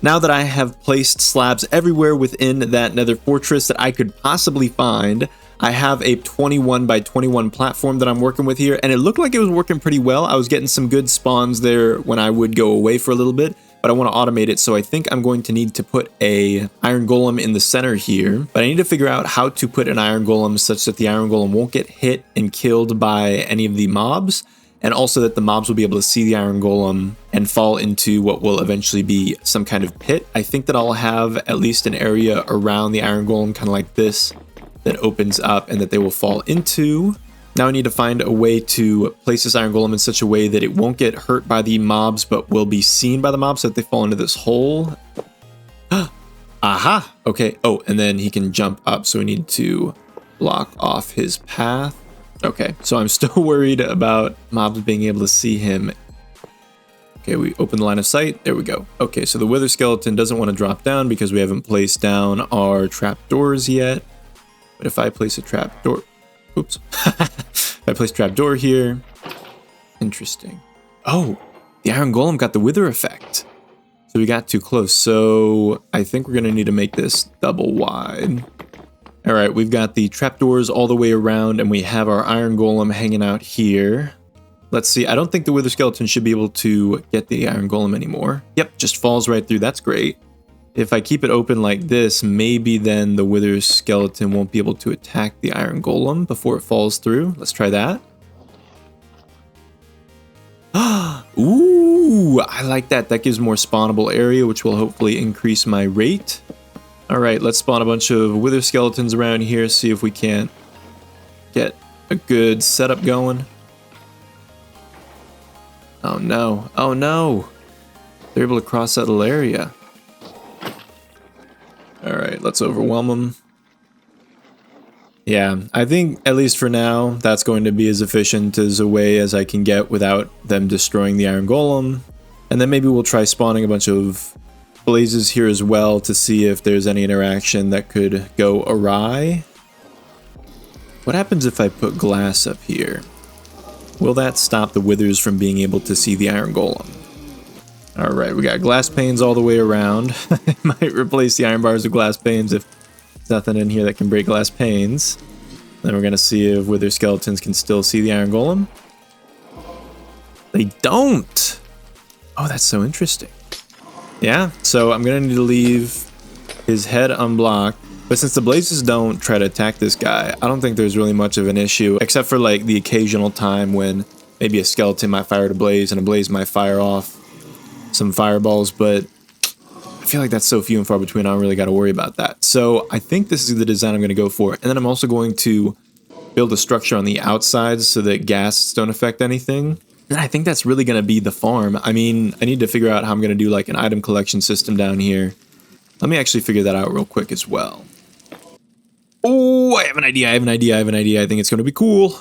Now that I have placed slabs everywhere within that nether fortress that I could possibly find, I have a 21 by 21 platform that I'm working with here, and it looked like it was working pretty well. I was getting some good spawns there when I would go away for a little bit, but I want to automate it, so I think I'm going to need to put a iron golem in the center here. But I need to figure out how to put an iron golem such that the iron golem won't get hit and killed by any of the mobs, and also that the mobs will be able to see the iron golem and fall into what will eventually be some kind of pit. I think that I'll have at least an area around the iron golem, kind of like this, that opens up and that they will fall into. Now I need to find a way to place this iron golem in such a way that it won't get hurt by the mobs, but will be seen by the mobs so that they fall into this hole. Aha! Okay. Oh, and then he can jump up, so we need to block off his path. Okay, so I'm still worried about mobs being able to see him. Okay, we open the line of sight. There we go. Okay, so the wither skeleton doesn't want to drop down because we haven't placed down our trapdoors yet. But if I place a trapdoor... Oops. If I place trapdoor here... Interesting. Oh, the iron golem got the wither effect. So we got too close. So I think we're going to need to make this double wide. All right, we've got the trapdoors all the way around, and we have our iron golem hanging out here. Let's see. I don't think the wither skeleton should be able to get the iron golem anymore. Yep, just falls right through. That's great. If I keep it open like this, maybe then the wither skeleton won't be able to attack the iron golem before it falls through. Let's try that. Ooh, I like that. That gives more spawnable area, which will hopefully increase my rate. All right, let's spawn a bunch of wither skeletons around here, see if we can't get a good setup going. Oh no, oh no. They're able to cross that little area. All right, let's overwhelm them. Yeah, I think at least for now, that's going to be as efficient as a way as I can get without them destroying the iron golem. And then maybe we'll try spawning a bunch of blazes here as well to see if there's any interaction that could go awry. What happens if I put glass up here? Will that stop the withers from being able to see the iron golem? All right, we got glass panes all the way around. I might replace the iron bars with glass panes if there's nothing in here that can break glass panes. Then we're going to see if wither skeletons can still see the iron golem. They don't! Oh, that's so interesting. Yeah, so I'm going to need to leave his head unblocked. But since the blazes don't try to attack this guy, I don't think there's really much of an issue, except for like the occasional time when maybe a skeleton might fire at a blaze and a blaze might fire off some fireballs, but I feel like that's so few and far between, I don't really got to worry about that. So I think this is the design I'm going to go for. And then I'm also going to build a structure on the outside so that ghasts don't affect anything. And I think that's really going to be the farm. I mean, I need to figure out how I'm going to do like an item collection system down here. Let me actually figure that out real quick as well. Oh, I have an idea, I think it's going to be cool.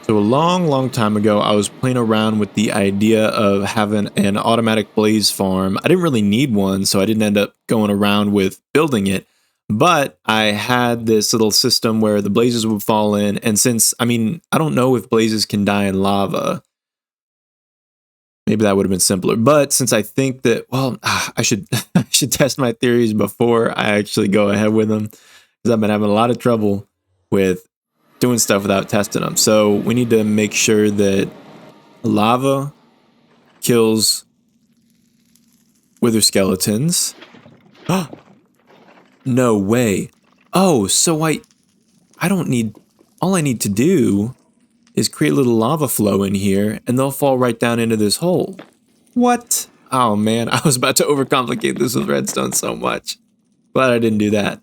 So a long time ago, I was playing around with the idea of having an automatic blaze farm. I didn't really need one, so I didn't end up going around with building it. But I had this little system where the blazes would fall in. And since, I mean, I don't know if blazes can die in lava. Maybe that would have been simpler. But since I think that, well, I should test my theories before I actually go ahead with them, because I've been having a lot of trouble with doing stuff without testing them. So we need to make sure that lava kills wither skeletons. No way. Oh, so I don't need, all I need to do is create a little lava flow in here and they'll fall right down into this hole. What? Oh man, I was about to overcomplicate this with redstone so much. Glad I didn't do that.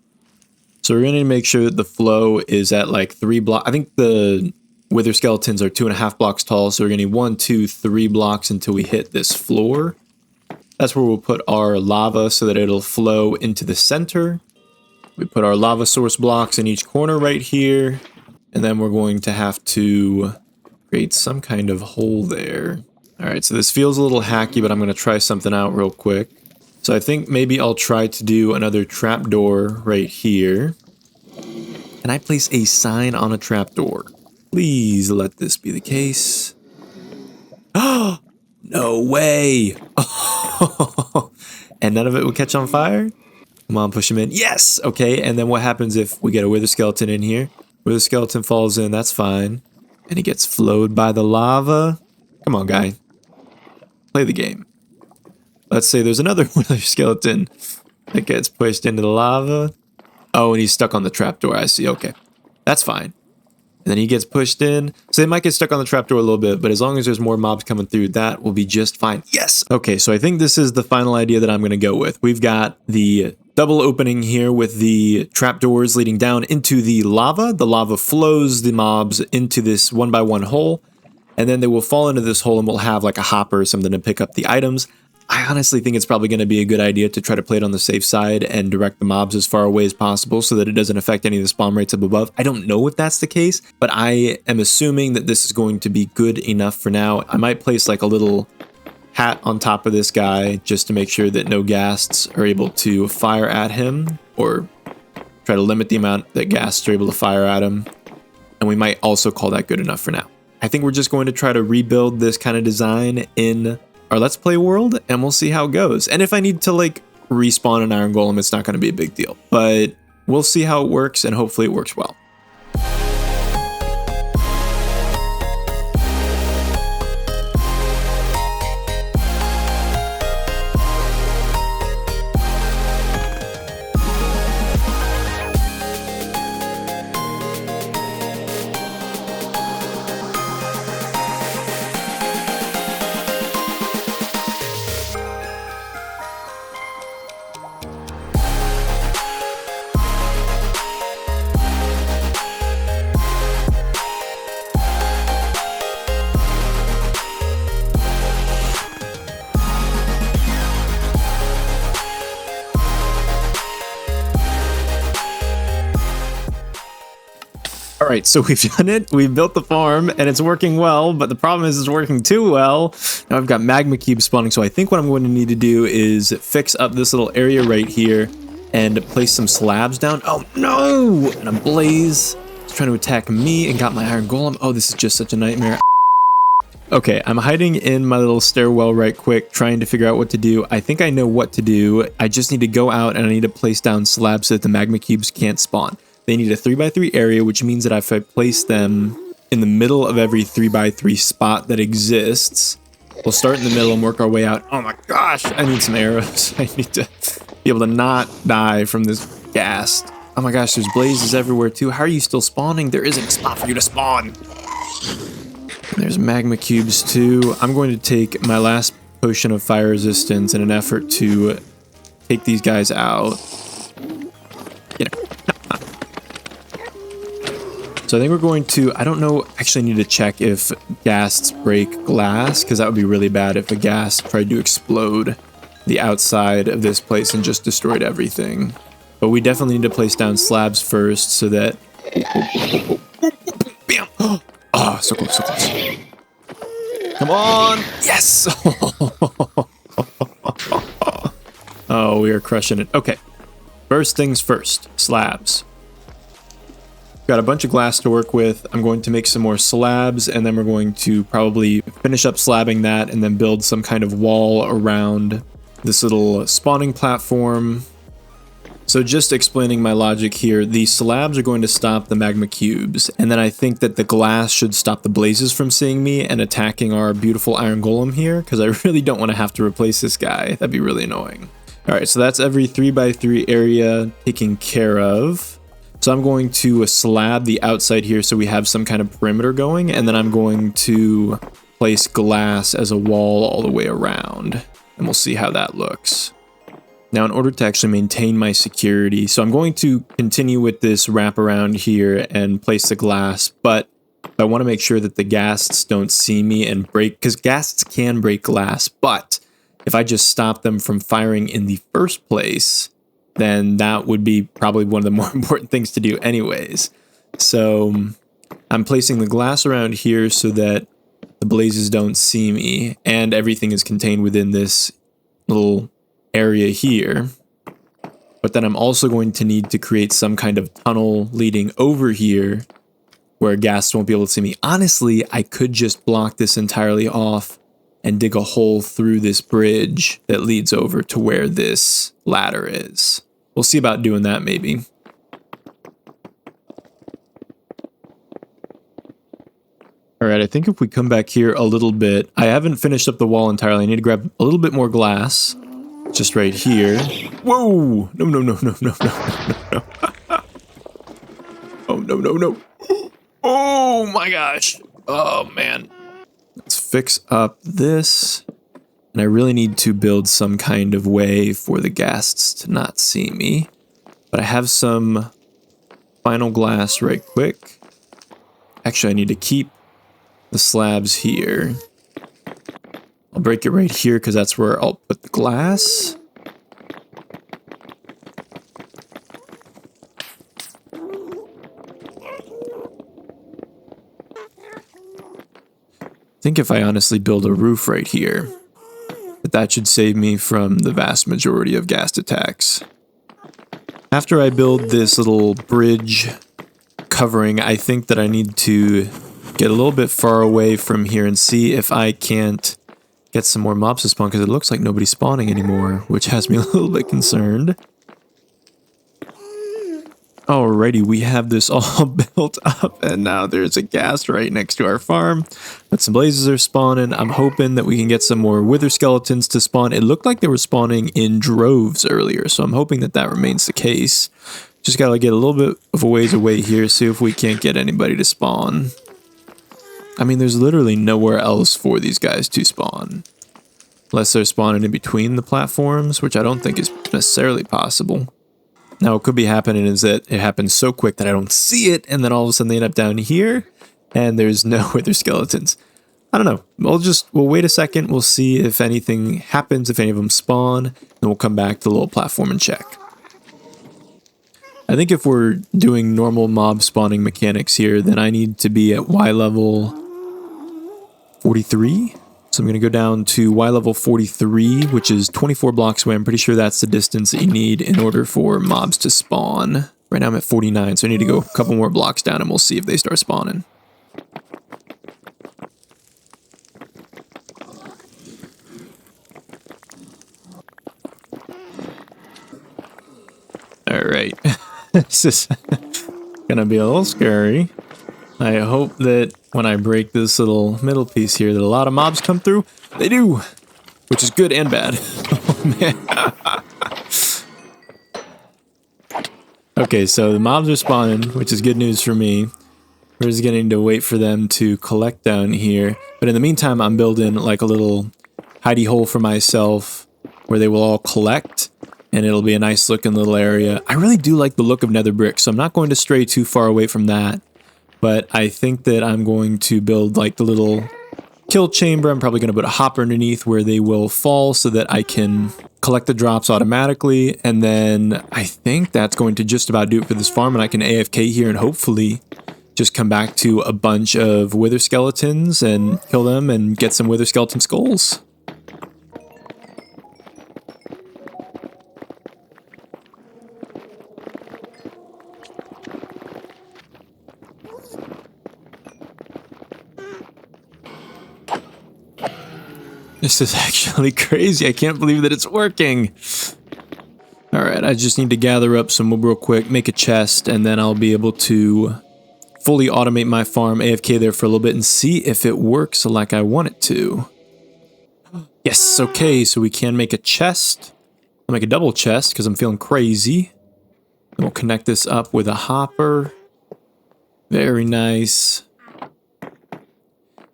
So we're going to make sure that the flow is at like 3 blocks. I think the wither skeletons are 2.5 blocks tall. So we're going to need 1, 2, 3 blocks until we hit this floor. That's where we'll put our lava so that it'll flow into the center. We put our lava source blocks in each corner right here. And then we're going to have to create some kind of hole there. All right, so this feels a little hacky, but I'm going to try something out real quick. So I think maybe I'll try to do another trapdoor right here. Can I place a sign on a trapdoor? Please let this be the case. Oh, no way. and none of it would catch on fire? Come on, push him in. Yes! Okay, and then what happens if we get a wither skeleton in here? Wither skeleton falls in, that's fine. And he gets flowed by the lava. Come on, guy. Play the game. Let's say there's another wither skeleton that gets pushed into the lava. Oh, and he's stuck on the trapdoor, I see. Okay, that's fine. And then he gets pushed in. So they might get stuck on the trapdoor a little bit, but as long as there's more mobs coming through, that will be just fine. Yes! Okay, so I think this is the final idea that I'm going to go with. We've got the double opening here with the trapdoors leading down into the lava. The lava flows the mobs into this 1x1 hole, and then they will fall into this hole and we'll have like a hopper or something to pick up the items. I honestly think it's probably going to be a good idea to try to play it on the safe side and direct the mobs as far away as possible so that it doesn't affect any of the spawn rates up above. I don't know if that's the case, but I am assuming that this is going to be good enough for now. I might place like a little hat on top of this guy just to make sure that no ghasts are able to fire at him, or try to limit the amount that ghasts are able to fire at him. And we might also call that good enough for now. I think we're just going to try to rebuild this kind of design in our Let's Play world, and we'll see how it goes. And if I need to like respawn an iron golem, it's not going to be a big deal, but we'll see how it works, and hopefully it works well. Alright, so we've done it, we've built the farm, and it's working well, but the problem is it's working too well. Now I've got magma cubes spawning, so I think what I'm going to need to do is fix up this little area right here and place some slabs down. Oh no! And a blaze is trying to attack me and got my iron golem. Oh, this is just such a nightmare. Okay, I'm hiding in my little stairwell right quick, trying to figure out what to do. I think I know what to do. I just need to go out and I need to place down slabs so that the magma cubes can't spawn. They need a 3x3 area, which means that if I place them in the middle of every 3x3 spot that exists, we'll start in the middle and work our way out. Oh my gosh, I need some arrows. I need to be able to not die from this ghast. Oh my gosh, there's blazes everywhere too. How are you still spawning? There isn't a spot for you to spawn. There's magma cubes too. I'm going to take my last potion of fire resistance in an effort to take these guys out. You know. So I think we're going to, I don't know, actually need to check if ghasts break glass, because that would be really bad if a ghast tried to explode the outside of this place and just destroyed everything. But we definitely need to place down slabs first so that... Bam! Oh, so close, so close. Come on! Yes! Oh, we are crushing it. Okay. First things first, slabs. Got a bunch of glass to work with. I'm going to make some more slabs, and then we're going to probably finish up slabbing that and then build some kind of wall around this little spawning platform. So just explaining my logic here, the slabs are going to stop the magma cubes, and then I think that the glass should stop the blazes from seeing me and attacking our beautiful iron golem here, because I really don't want to have to replace this guy. That'd be really annoying. Alright, so that's every 3x3 area taken care of. So I'm going to slab the outside here so we have some kind of perimeter going, and then I'm going to place glass as a wall all the way around, and we'll see how that looks. Now, in order to actually maintain my security, so I'm going to continue with this wraparound here and place the glass, but I want to make sure that the ghasts don't see me and break, because ghasts can break glass, but if I just stop them from firing in the first place, then that would be probably one of the more important things to do anyways. So I'm placing the glass around here so that the blazes don't see me and everything is contained within this little area here. But then I'm also going to need to create some kind of tunnel leading over here where ghasts won't be able to see me. Honestly, I could just block this entirely off and dig a hole through this bridge that leads over to where this ladder is. We'll see about doing that maybe. Alright, I think if we come back here a little bit, I haven't finished up the wall entirely. I need to grab a little bit more glass. Just right here. Whoa! No, no, no, no, no, no, no, no. Oh, no, no, no. Oh my gosh. Oh, man. Let's fix up this. And I really need to build some kind of way for the ghasts to not see me. But I have some final glass right quick. Actually, I need to keep the slabs here. I'll break it right here because that's where I'll put the glass. I think if I honestly build a roof right here, that should save me from the vast majority of ghast attacks. After I build this little bridge covering, I think that I need to get a little bit far away from here and see if I can't get some more mobs to spawn, because it looks like nobody's spawning anymore, which has me a little bit concerned. Alrighty, we have this all built up, and now there's a ghast right next to our farm. But some blazes are spawning. I'm hoping that we can get some more wither skeletons to spawn. It looked like they were spawning in droves earlier, so I'm hoping that that remains the case. Just gotta get a little bit of a ways away here, see if we can't get anybody to spawn. I mean, there's literally nowhere else for these guys to spawn. Unless they're spawning in between the platforms, which I don't think is necessarily possible. Now, what could be happening is that it happens so quick that I don't see it, and then all of a sudden they end up down here, and there's no wither skeletons. I don't know. We'll wait a second, we'll see if anything happens, if any of them spawn, and we'll come back to the little platform and check. I think if we're doing normal mob spawning mechanics here, then I need to be at Y level 43. So I'm going to go down to Y level 43, which is 24 blocks away. I'm pretty sure that's the distance that you need in order for mobs to spawn. Right now I'm at 49, so I need to go a couple more blocks down and we'll see if they start spawning. Alright. This is going to be a little scary. I hope that when I break this little middle piece here that a lot of mobs come through. They do! Which is good and bad. Oh, man. Okay, so the mobs are spawning, which is good news for me. We're just getting to wait for them to collect down here. But in the meantime, I'm building like a little hidey hole for myself where they will all collect. And it'll be a nice looking little area. I really do like the look of nether brick, so I'm not going to stray too far away from that. But I think that I'm going to build like the little kill chamber. I'm probably going to put a hopper underneath where they will fall so that I can collect the drops automatically. And then I think that's going to just about do it for this farm. And I can AFK here and hopefully just come back to a bunch of wither skeletons and kill them and get some wither skeleton skulls. This is actually crazy. I can't believe that it's working. Alright, I just need to gather up some wood real quick, make a chest, and then I'll be able to fully automate my farm, AFK there for a little bit, and see if it works like I want it to. Yes, okay, so we can make a chest. I'll make a double chest because I'm feeling crazy. And we'll connect this up with a hopper. Very nice.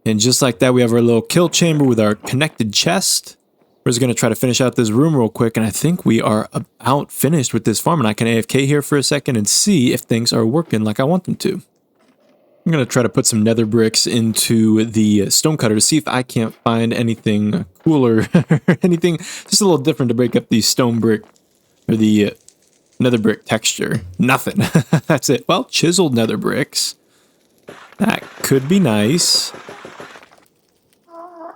And just like that, we have our little kill chamber with our connected chest. We're just going to try to finish out this room real quick, and I think we are about finished with this farm, and I can AFK here for a second and see if things are working like I want them to. I'm going to try to put some nether bricks into the stone cutter to see if I can't find anything cooler, anything just a little different to break up the stone brick, or the nether brick texture. Nothing. That's it. Well, chiseled nether bricks. That could be nice.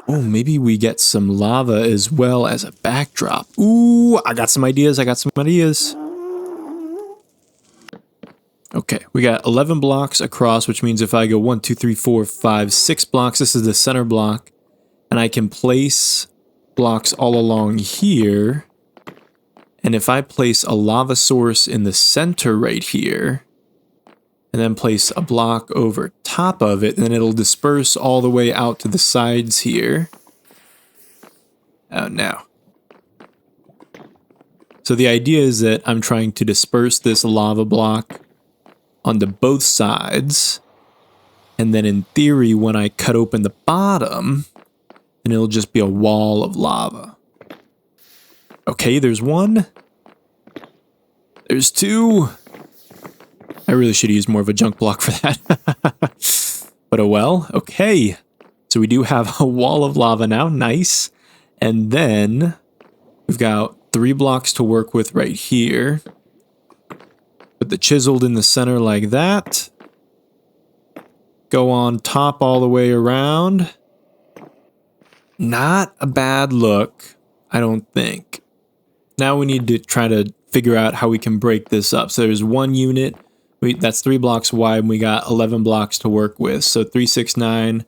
Oh, maybe we get some lava as well as a backdrop. Ooh, I got some ideas. Okay, we got 11 blocks across, which means if I go 1, 2, 3, 4, 5, 6 blocks, this is the center block. And and I can place blocks all along here. And if I place a lava source in the center right here, and then place a block over top of it, then it'll disperse all the way out to the sides here. Oh, no. So the idea is that I'm trying to disperse this lava block onto both sides. And then in theory, when I cut open the bottom, then it'll just be a wall of lava. Okay, there's one. There's two. I really should have used more of a junk block for that. But oh well. Okay. So we do have a wall of lava now. Nice. And then we've got 3 blocks to work with right here. Put the chiseled in the center like that. Go on top all the way around. Not a bad look, I don't think. Now we need to try to figure out how we can break this up. So there's 1 unit. That's 3 blocks wide, and we got 11 blocks to work with. So 3, 6, 9.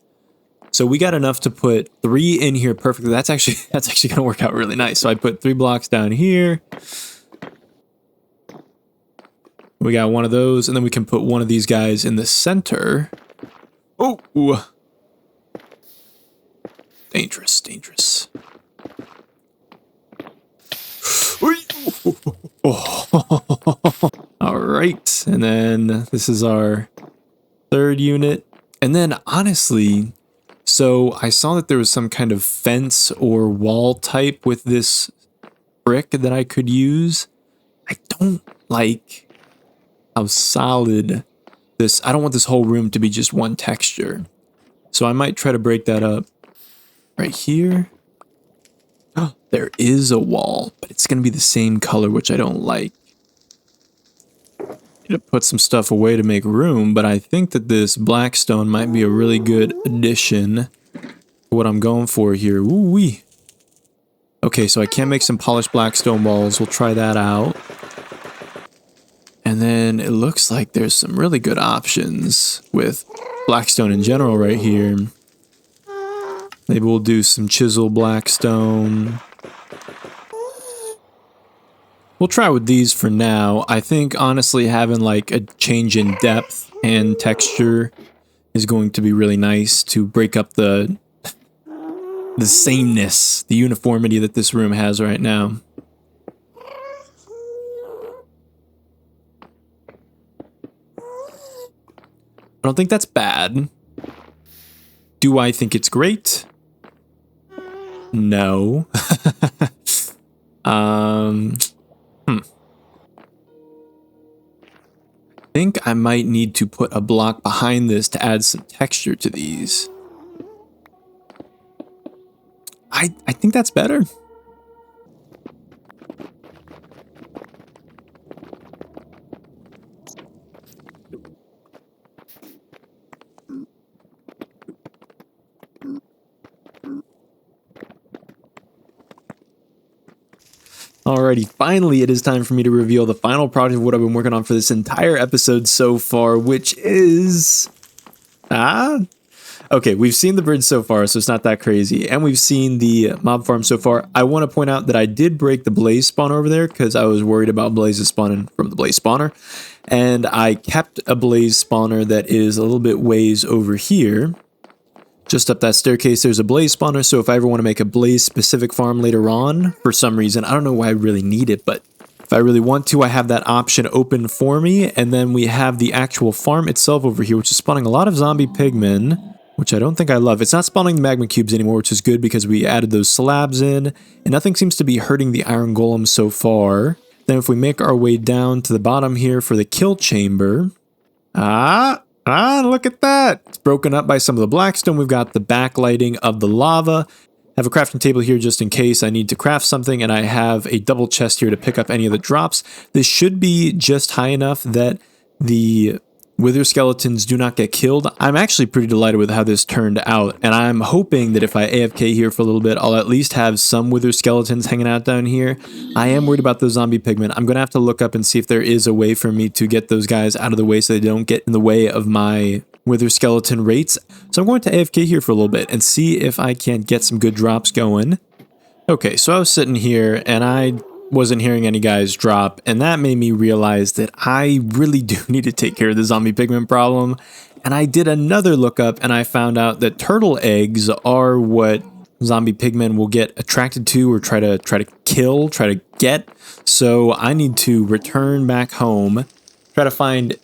So we got enough to put 3 in here perfectly. That's actually going to work out really nice. So I put 3 blocks down here. We got one of those, and then we can put one of these guys in the center. Oh! Dangerous, dangerous. All right, and then this is our 3rd unit. And then honestly, so I saw that there was some kind of fence or wall type with this brick that I could use. I don't like how solid this, I don't want this whole room to be just one texture. So I might try to break that up right here. Oh, there is a wall, but it's going to be the same color, which I don't like. Need to put some stuff away to make room, but I think that this black stone might be a really good addition to what I'm going for here. Ooh-wee. Okay, so I can make some polished black stone walls. We'll try that out. And then it looks like there's some really good options with blackstone in general right here. Maybe we'll do some chisel blackstone. We'll try with these for now. I think honestly having like a change in depth and texture is going to be really nice to break up the sameness, the uniformity that this room has right now. I don't think that's bad. Do I think it's great? No. I think I might need to put a block behind this to add some texture to these. I think that's better. Alrighty, finally it is time for me to reveal the final product of what I've been working on for this entire episode so far, which is... Okay, we've seen the bridge so far, so it's not that crazy, and we've seen the mob farm so far. I want to point out that I did break the blaze spawner over there, because I was worried about blazes spawning from the blaze spawner, and I kept a blaze spawner that is a little bit ways over here. Just up that staircase, there's a blaze spawner, so if I ever want to make a blaze-specific farm later on, for some reason, I don't know why I really need it, but if I really want to, I have that option open for me, and then we have the actual farm itself over here, which is spawning a lot of zombie pigmen, which I don't think I love. It's not spawning the magma cubes anymore, which is good because we added those slabs in, and nothing seems to be hurting the iron golem so far. Then if we make our way down to the bottom here for the kill chamber, look at that. It's broken up by some of the blackstone. We've got the backlighting of the lava. I have a crafting table here just in case I need to craft something, and I have a double chest here to pick up any of the drops. This should be just high enough that the wither skeletons do not get killed. I'm actually pretty delighted with how this turned out, and I'm hoping that if I AFK here for a little bit, I'll at least have some wither skeletons hanging out down here. I am worried about those zombie pigmen. I'm going to have to look up and see if there is a way for me to get those guys out of the way so they don't get in the way of my wither skeleton rates. So I'm going to AFK here for a little bit and see if I can get some good drops going. Okay, so I was sitting here and I wasn't hearing any guys drop, and that made me realize that I really do need to take care of the zombie pigman problem. And I did another lookup and I found out that turtle eggs are what zombie pigmen will get attracted to or try to kill, try to get. So I need to return back home, try to find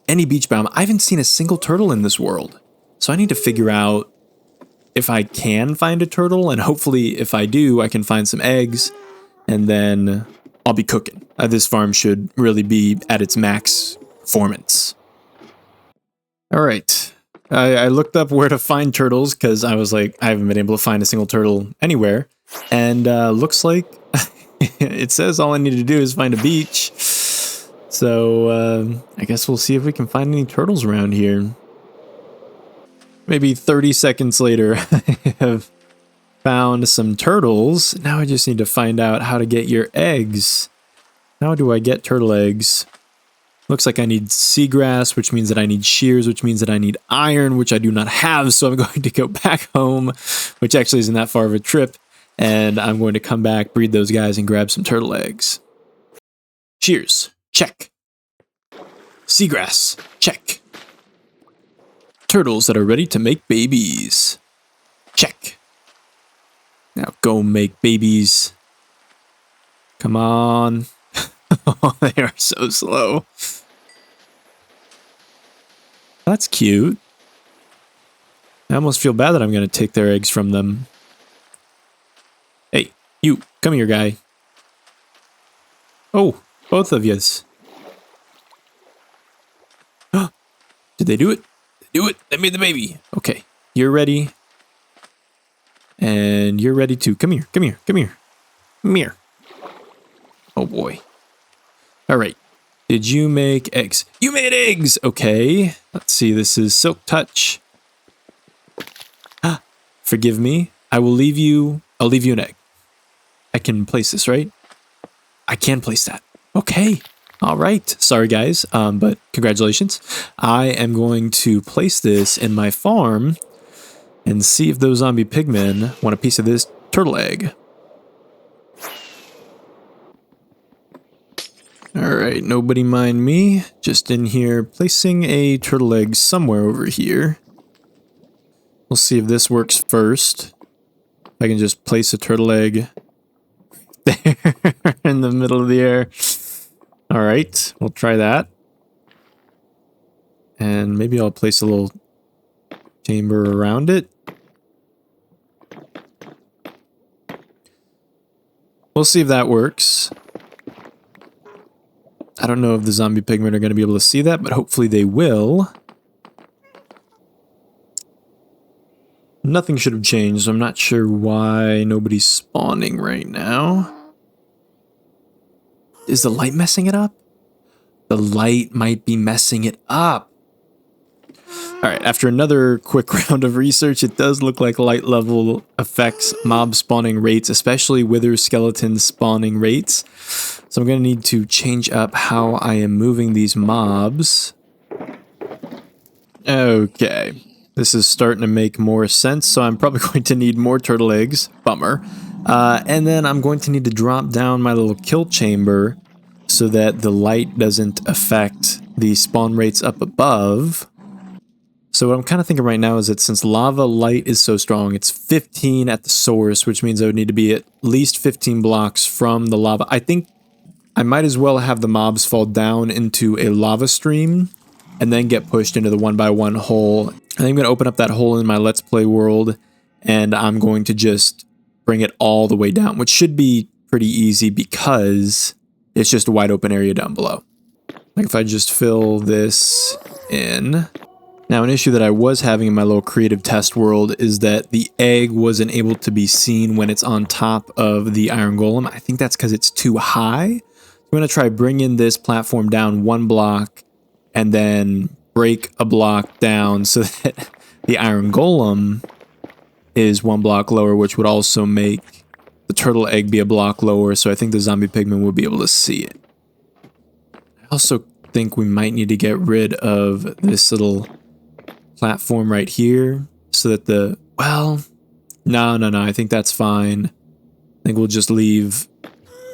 any beach biome. I haven't seen a single turtle in this world. So I need to figure out if I can find a turtle, and hopefully if I do, I can find some eggs, and then I'll be cooking. This farm should really be at its max performance. All right. I looked up where to find turtles because I was like, I haven't been able to find a single turtle anywhere. And looks like it says all I need to do is find a beach. So I guess we'll see if we can find any turtles around here. Maybe 30 seconds later, I have found some turtles. Now I just need to find out how to get your eggs. How do I get turtle eggs? Looks like I need seagrass, which means that I need shears, which means that I need iron, which I do not have. So I'm going to go back home, which actually isn't that far of a trip. And I'm going to come back, breed those guys, and grab some turtle eggs. Shears, check. Seagrass, check. Turtles that are ready to make babies. Check. Now go make babies. Come on. Oh, they are so slow. That's cute. I almost feel bad that I'm going to take their eggs from them. Hey, you, come here, guy. Oh, both of yous. Did they do it? Do it. They made the baby. Okay, you're ready. And you're ready too. Come here, come here, come here. Come here. Oh boy. All right. Did you make eggs? You made eggs! Okay. Let's see. This is Silk Touch. Ah, forgive me. I'll leave you an egg. I can place this, right? I can place that. Okay. All right. Sorry, guys. But congratulations. I am going to place this in my farm and see if those zombie pigmen want a piece of this turtle egg. Alright, nobody mind me. Just in here, placing a turtle egg somewhere over here. We'll see if this works first. I can just place a turtle egg there in the middle of the air. Alright, we'll try that. And maybe I'll place a little chamber around it. We'll see if that works. I don't know if the zombie pigmen are going to be able to see that, but hopefully they will. Nothing should have changed, so I'm not sure why nobody's spawning right now. Is the light messing it up? The light might be messing it up. Alright, after another quick round of research, it does look like light level affects mob spawning rates, especially wither skeleton spawning rates. So I'm going to need to change up how I am moving these mobs. Okay, this is starting to make more sense, so I'm probably going to need more turtle eggs. Bummer. And then I'm going to need to drop down my little kill chamber so that the light doesn't affect the spawn rates up above. So what I'm kind of thinking right now is that since lava light is so strong, it's 15 at the source, which means I would need to be at least 15 blocks from the lava. I think I might as well have the mobs fall down into a lava stream and then get pushed into the 1x1 hole. And I'm going to open up that hole in my Let's Play world, and I'm going to just bring it all the way down, which should be pretty easy because it's just a wide open area down below. Like if I just fill this in. Now, an issue that I was having in my little creative test world is that the egg wasn't able to be seen when it's on top of the iron golem. I think that's because it's too high. I'm going to try bringing this platform down one block and then break a block down so that the iron golem is one block lower, which would also make the turtle egg be a block lower. So I think the zombie pigman will be able to see it. I also think we might need to get rid of this little platform right here so that well, no, I think that's fine. I think we'll just leave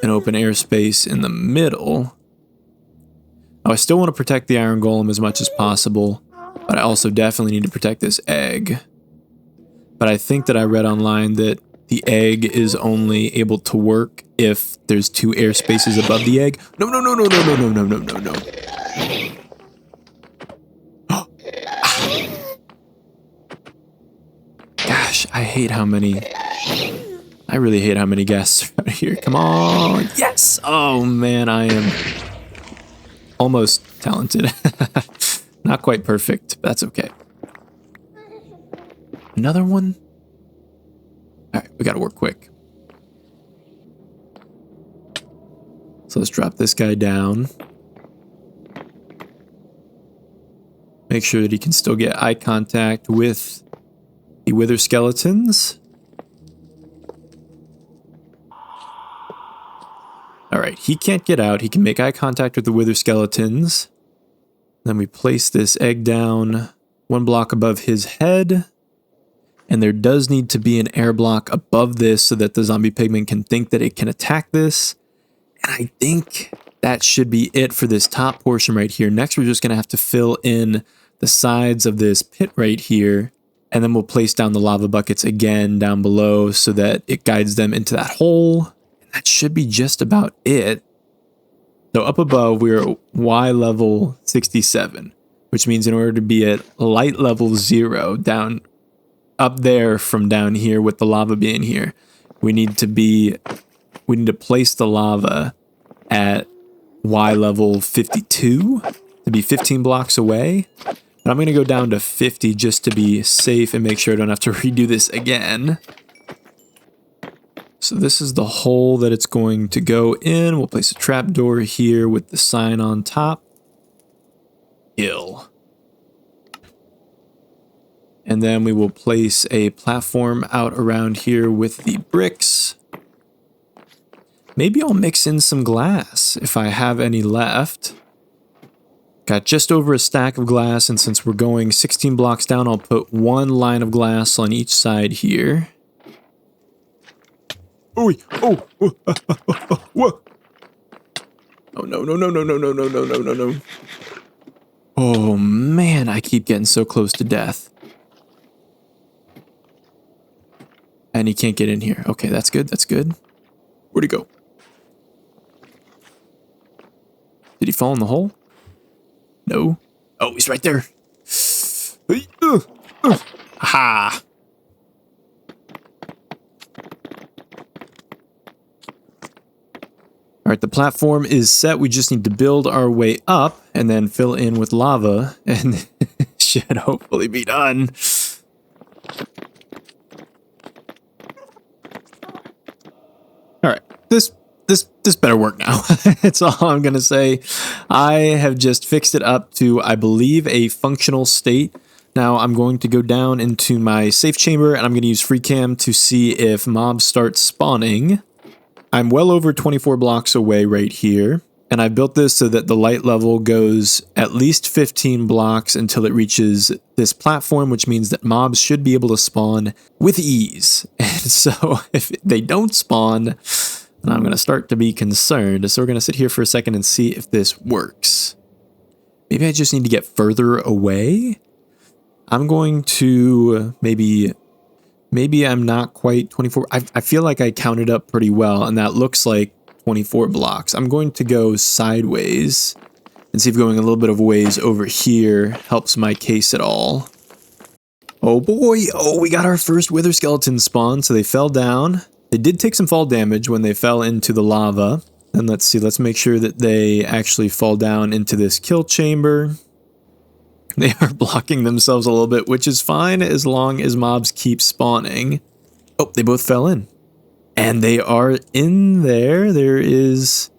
an open airspace in the middle. Oh, I still want to protect the iron golem as much as possible, but I also definitely need to protect this egg. But I think that I read online that the egg is only able to work if there's 2 air spaces above the egg. No. Gosh, I really hate how many guests are out here. Come on. Yes. Oh man, I am almost talented. Not quite perfect, but that's okay. Another one? Alright, we gotta work quick. So let's drop this guy down. Make sure that he can still get eye contact with the wither skeletons. Alright, he can't get out. He can make eye contact with the wither skeletons. Then we place this egg down 1 block above his head. And there does need to be an air block above this so that the zombie pigman can think that it can attack this. And I think that should be it for this top portion right here. Next, we're just going to have to fill in the sides of this pit right here. And then we'll place down the lava buckets again down below so that it guides them into that hole. And that should be just about it. So up above, we're Y level 67, which means in order to be at light level 0 down up there from down here with the lava being here, we need to place the lava at Y level 52 to be 15 blocks away. But I'm going to go down to 50 just to be safe and make sure I don't have to redo this again. So this is the hole that it's going to go in. We'll place a trapdoor here with the sign on top. Kill. And then we will place a platform out around here with the bricks. Maybe I'll mix in some glass if I have any left. Got just over a stack of glass, and since we're going 16 blocks down, I'll put 1 line of glass on each side here. Oh, whoa. Oh, no. Oh, man, I keep getting so close to death. And he can't get in here. Okay, that's good. Where'd he go? Did he fall in the hole? No. Oh, he's right there. Aha! Alright, the platform is set. We just need to build our way up and then fill in with lava, and it should hopefully be done. Alright, this better work now. That's all I'm gonna say. I have just fixed it up to, I believe, a functional state. Now I'm going to go down into my safe chamber and I'm gonna use free cam to see if mobs start spawning. I'm well over 24 blocks away right here, and I built this so that the light level goes at least 15 blocks until it reaches this platform, which means that mobs should be able to spawn with ease. And so if they don't spawn, then I'm going to start to be concerned. So we're going to sit here for a second and see if this works. Maybe I just need to get further away. I'm going to maybe I'm not quite 24. I feel like I counted up pretty well, and that looks like 24 blocks. I'm going to go sideways and see if going a little bit of ways over here helps my case at all. Oh boy, oh, we got our first wither skeleton spawn, so they fell down. They did take some fall damage when they fell into the lava. And let's see, let's make sure that they actually fall down into this kill chamber. They are blocking themselves a little bit, which is fine as long as mobs keep spawning. Oh, they both fell in. And they are in there. There is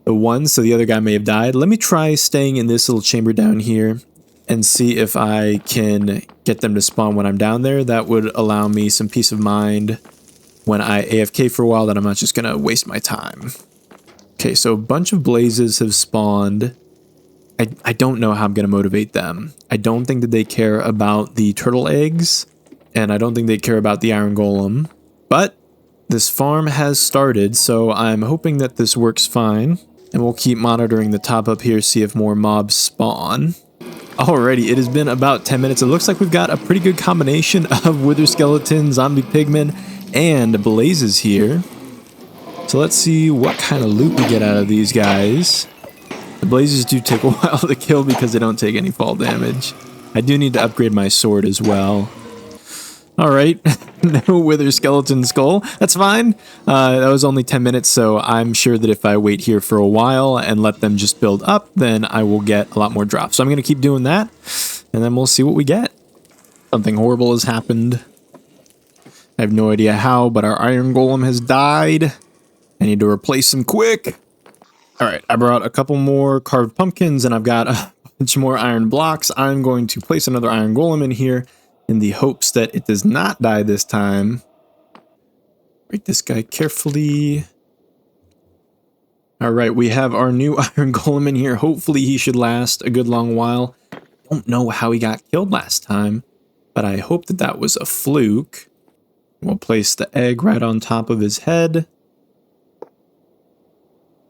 the one, so the other guy may have died. Let me try staying in this little chamber down here and see if I can get them to spawn when I'm down there. That would allow me some peace of mind when I AFK for a while, that I'm not just going to waste my time. Okay, so a bunch of blazes have spawned. I don't know how I'm going to motivate them. I don't think that they care about the turtle eggs, and I don't think they care about the iron golem. But this farm has started, so I'm hoping that this works fine. And we'll keep monitoring the top up here, see if more mobs spawn. Alrighty, it has been about 10 minutes. It looks like we've got a pretty good combination of wither skeleton, zombie pigmen, and blazes here. So let's see what kind of loot we get out of these guys. The blazes do take a while to kill because they don't take any fall damage. I do need to upgrade my sword as well. Alright, no wither skeleton skull. That's fine. That was only 10 minutes, so I'm sure that if I wait here for a while and let them just build up, then I will get a lot more drops. So I'm going to keep doing that, and then we'll see what we get. Something horrible has happened. I have no idea how, but our iron golem has died. I need to replace him quick. Alright, I brought a couple more carved pumpkins, and I've got a bunch more iron blocks. I'm going to place another iron golem in here in the hopes that it does not die this time. Break this guy carefully. Alright, we have our new iron golem in here. Hopefully he should last a good long while. Don't know how he got killed last time, but I hope that that was a fluke. We'll place the egg right on top of his head.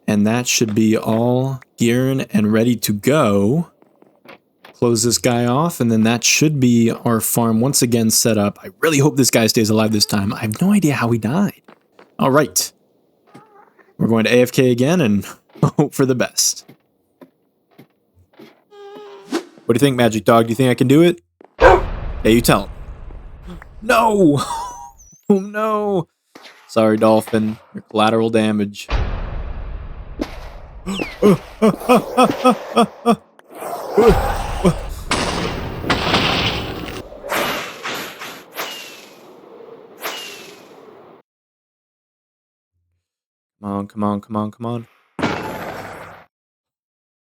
And that should be all gearing and ready to go. Close this guy off, and then that should be our farm once again set up. I really hope this guy stays alive this time. I have no idea how he died. All right. We're going to AFK again and hope for the best. What do you think, Magic Dog? Do you think I can do it? Hey, you tell him. No! Oh, no. Sorry, Dolphin. Your collateral damage. Come on, come on, come on, come on.